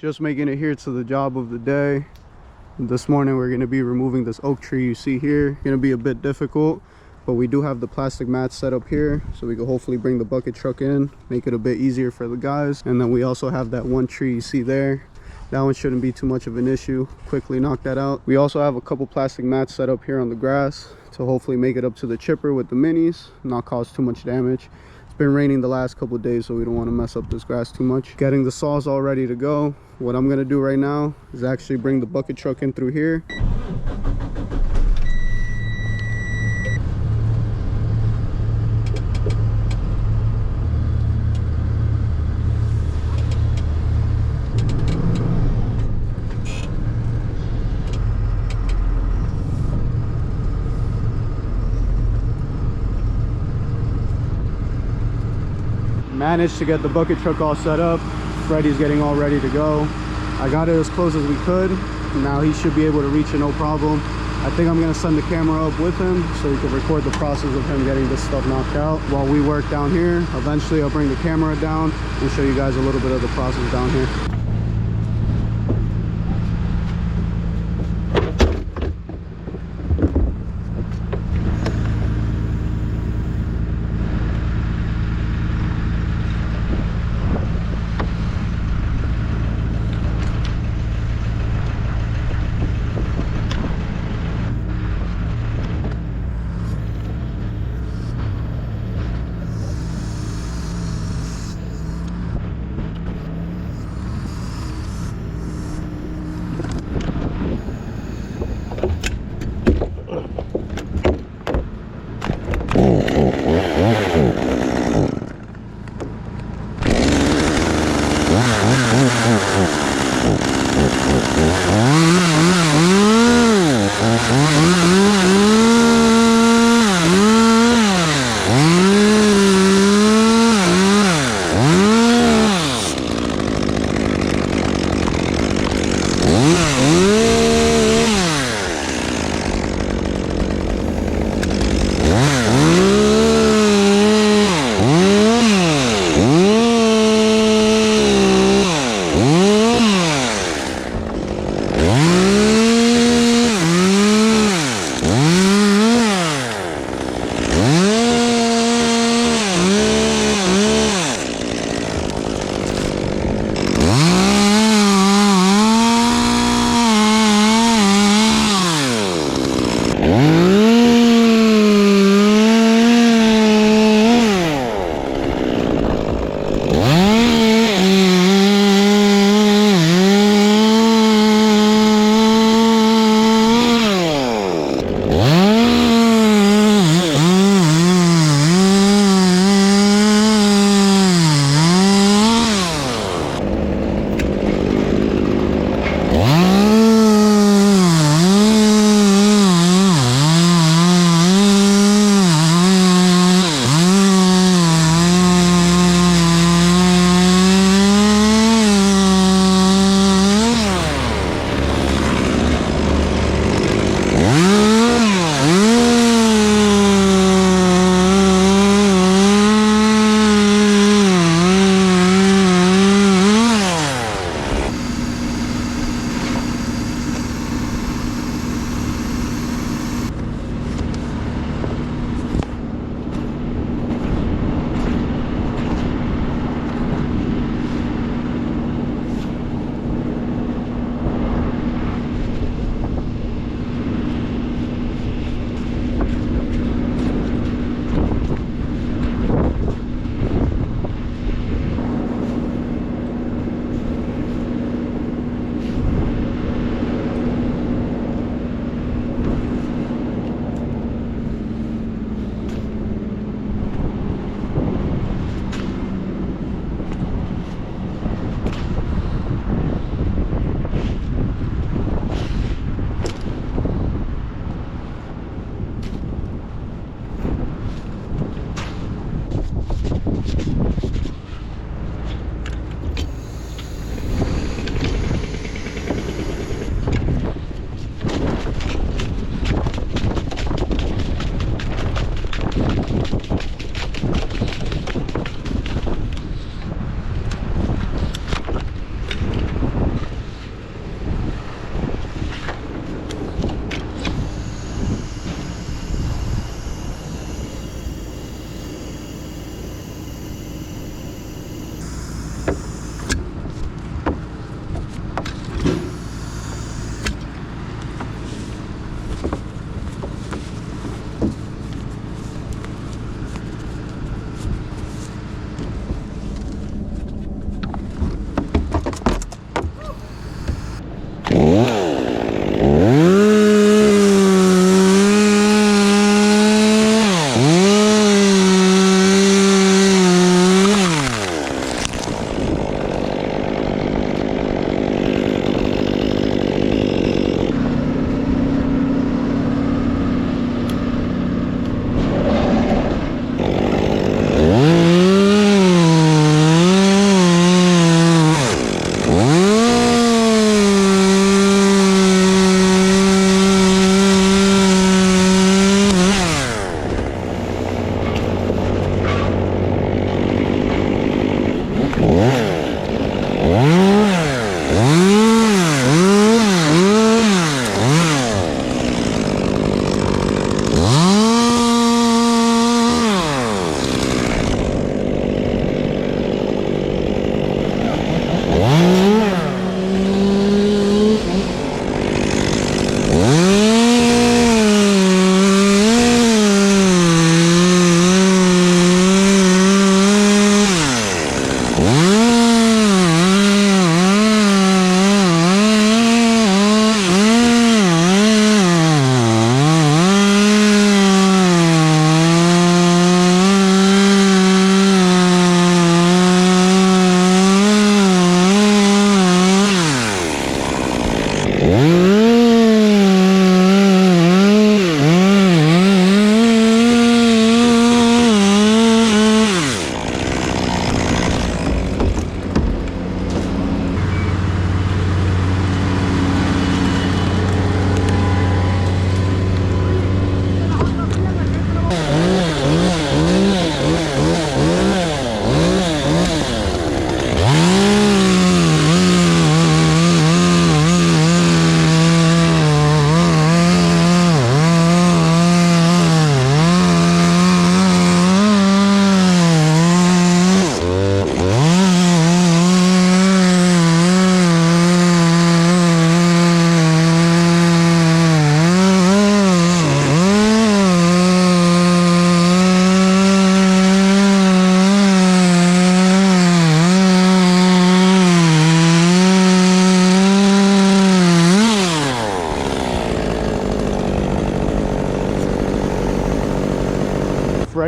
Just making it here to the job of the day. This morning we're going to be removing this oak tree you see here. Going to be a bit difficult, but we do have the plastic mats set up here, so we can hopefully bring the bucket truck in, make it a bit easier for the guys. And then we also have that one tree you see there. That one shouldn't be too much of an issue. Quickly knock that out. We also have a couple plastic mats set up here on the grass to hopefully make it up to the chipper with the minis, not cause too much damage. It's been raining the last couple of days, so we don't want to mess up this grass too much. Getting the saws all ready to go. What I'm gonna do right now is actually bring the bucket truck in through here. Managed to get the bucket truck all set up. Freddy's getting all ready to go. I got it as close as we could. Now he should be able to reach it no problem. I think I'm gonna send the camera up with him so we can record the process of him getting this stuff knocked out while we work down here. Eventually I'll bring the camera down and show you guys a little bit of the process down here.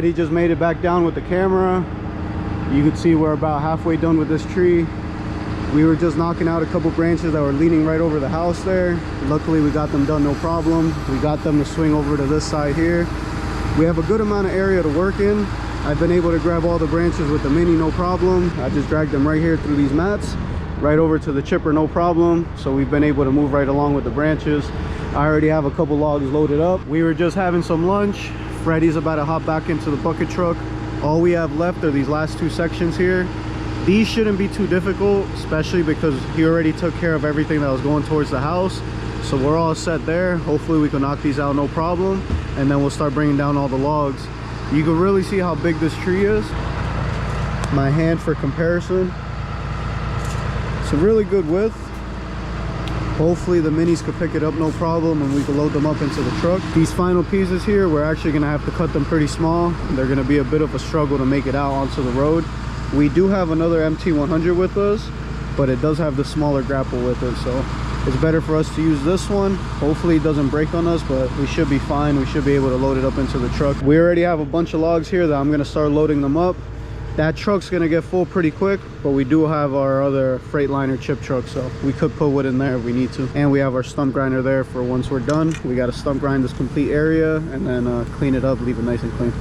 Freddie just made it back down with the camera. You can see we're about halfway done with this tree. We were just knocking out a couple branches that were leaning right over the house there. Luckily we got them done no problem. We got them to swing over to this side here. We have a good amount of area to work in. I've been able to grab all the branches with the Mini no problem. I just dragged them right here through these mats, right over to the chipper no problem. So we've been able to move right along with the branches. I already have a couple logs loaded up. We were just having some lunch. Freddie's about to hop back into the bucket truck. All we have left are these last two sections here. These shouldn't be too difficult, especially because he already took care of everything that was going towards the house. So we're all set there. Hopefully we can knock these out no problem, and then we'll start bringing down all the logs. You can really see how big this tree is. My hand for comparison. It's a really good width. Hopefully the Minis could pick it up no problem and we can load them up into the truck. These final pieces here, we're actually gonna have to cut them pretty small. They're gonna be a bit of a struggle to make it out onto the road. We do have another MT100 with us, but it does have the smaller grapple with it, so it's better for us to use this one. Hopefully it doesn't break on us, but we should be fine. We should be able to load it up into the truck. We already have a bunch of logs here that I'm gonna start loading them up. That truck's gonna get full pretty quick, but we do have our other Freightliner chip truck, so we could put wood in there if we need to. And we have our stump grinder there for once we're done. We gotta stump grind this complete area and then clean it up, leave it nice and clean.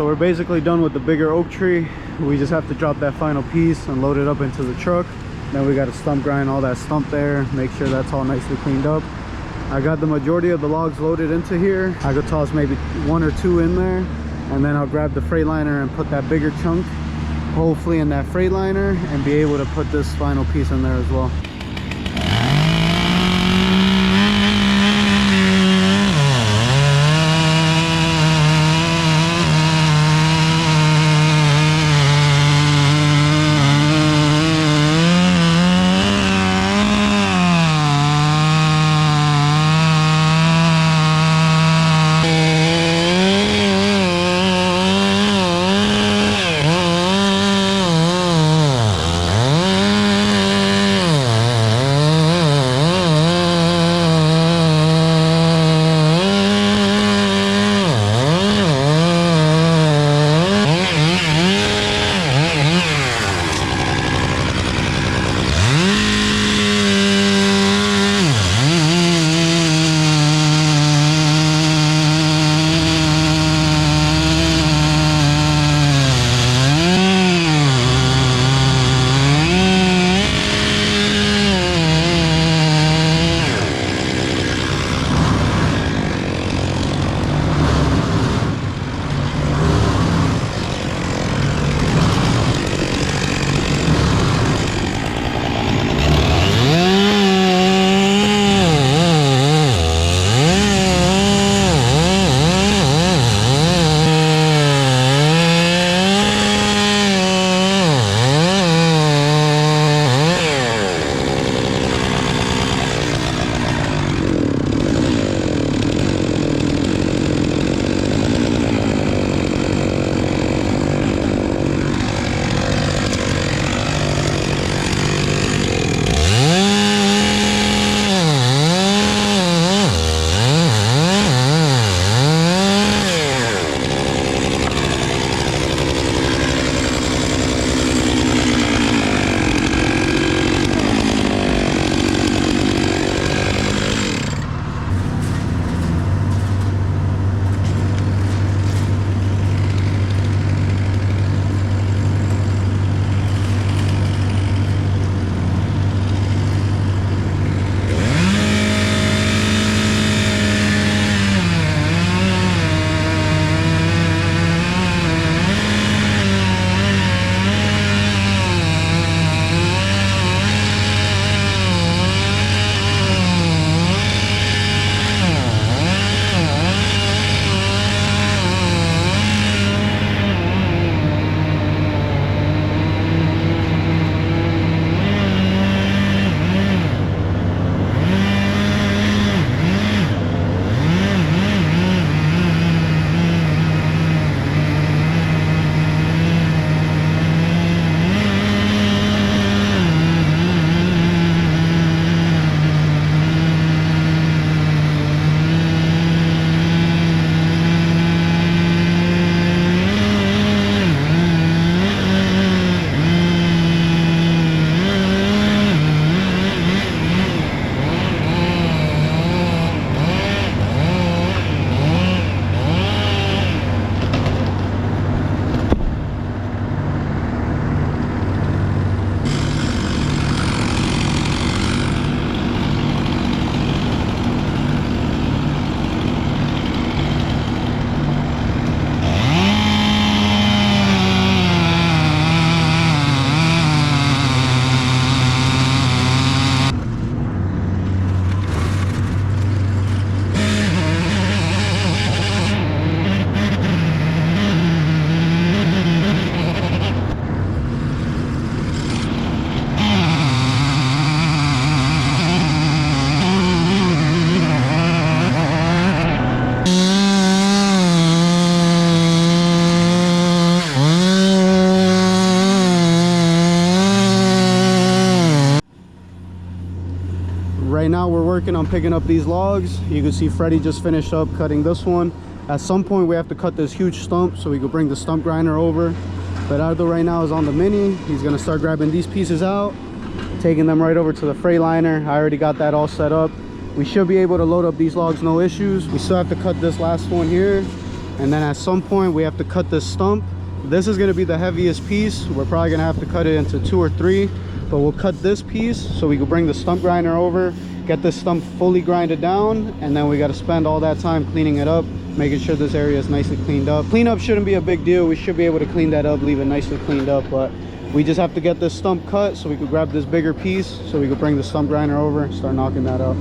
So we're basically done with the bigger oak tree. We just have to drop that final piece and load it up into the truck. Then we got to stump grind all that stump there, make sure that's all nicely cleaned up. I got the majority of the logs loaded into here. I could toss maybe 1 or 2 in there, and then I'll grab the Freightliner and put that bigger chunk hopefully in that Freightliner and be able to put this final piece in there as well. Right now we're working on picking up these logs. You can see Freddie just finished up cutting this one. At some point we have to cut this huge stump so we can bring the stump grinder over. But Aldo right now is on the Mini. He's gonna start grabbing these pieces out, taking them right over to the Freightliner. I already got that all set up. We should be able to load up these logs, no issues. We still have to cut this last one here. And then at some point we have to cut this stump. This is going to be the heaviest piece. We're probably going to have to cut it into 2 or 3, but we'll cut this piece so we can bring the stump grinder over, get this stump fully grinded down, and then we got to spend all that time cleaning it up, making sure this area is nicely cleaned up. Cleanup shouldn't be a big deal. We should be able to clean that up, leave it nicely cleaned up, but we just have to get this stump cut so we could grab this bigger piece so we could bring the stump grinder over and start knocking that out.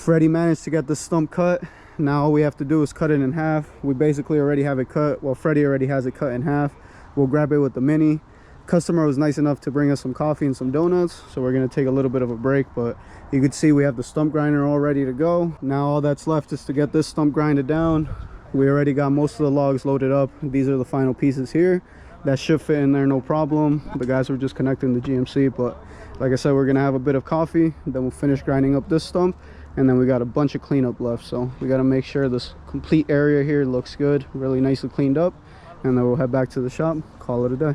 Freddie managed to get the stump cut. Now all we have to do is cut it in half. We basically already have it cut. Well, Freddie already has it cut in half. We'll grab it with the mini. Customer was nice enough to bring us some coffee and some donuts, so we're going to take a little bit of a break, but you can see we have the stump grinder all ready to go. Now all that's left is to get this stump grinded down. We already got most of the logs loaded up. These are the final pieces here. That should fit in there no problem. The guys were just connecting the GMC, but like I said, we're going to have a bit of coffee, then we'll finish grinding up this stump, and then we got a bunch of cleanup left, so we got to make sure this complete area here looks good, really nicely cleaned up, and then we'll head back to the shop, call it a day.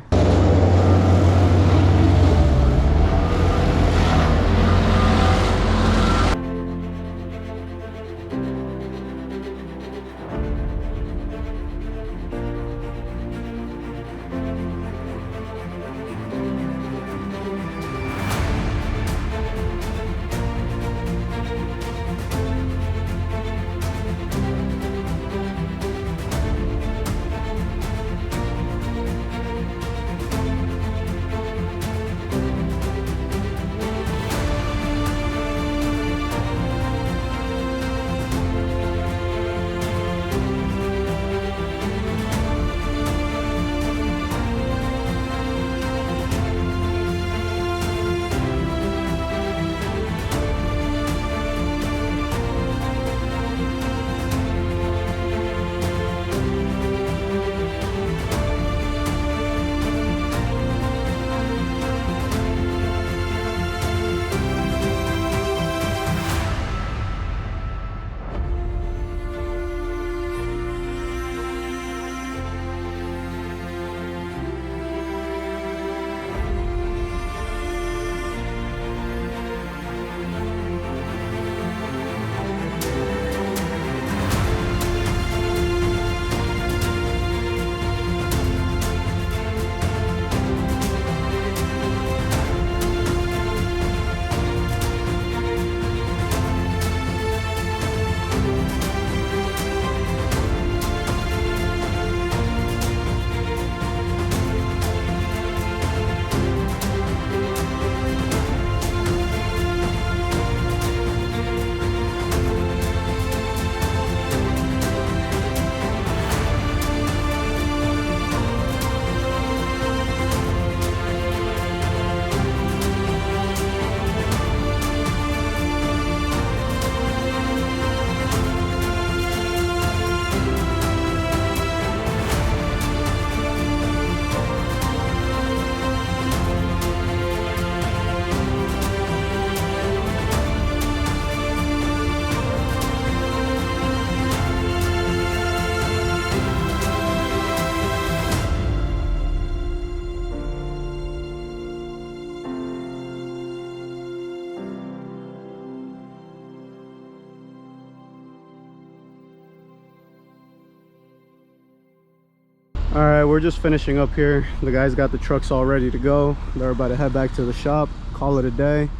All right, we're just finishing up here. The guys got the trucks all ready to go. They're about to head back to the shop, call it a day.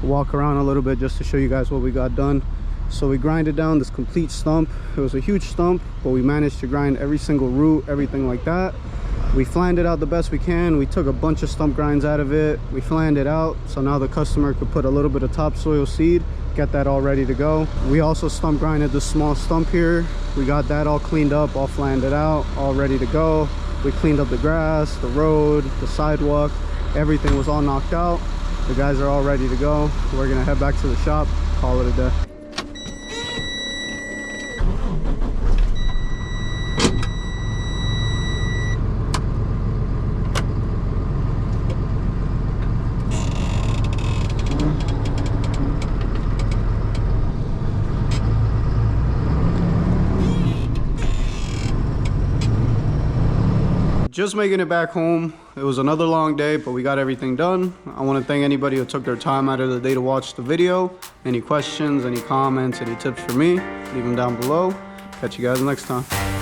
Walk around a little bit just to show you guys what we got done. So we grinded down this complete stump. It was a huge stump, but we managed to grind every single root, everything like that. We flanned it out the best we can. We took a bunch of stump grinds out of it. We flanned it out, so now the customer could put a little bit of topsoil seed, get that all ready to go. We also stump grinded this small stump here. We got that all cleaned up, all flanned it out, all ready to go. We cleaned up the grass, the road, the sidewalk. Everything was all knocked out. The guys are all ready to go. We're gonna head back to the shop, call it a day. Just making it back home. It was another long day, but we got everything done. I want to thank anybody who took their time out of the day to watch the video. Any questions, any comments, any tips for me, leave them down below. Catch you guys next time.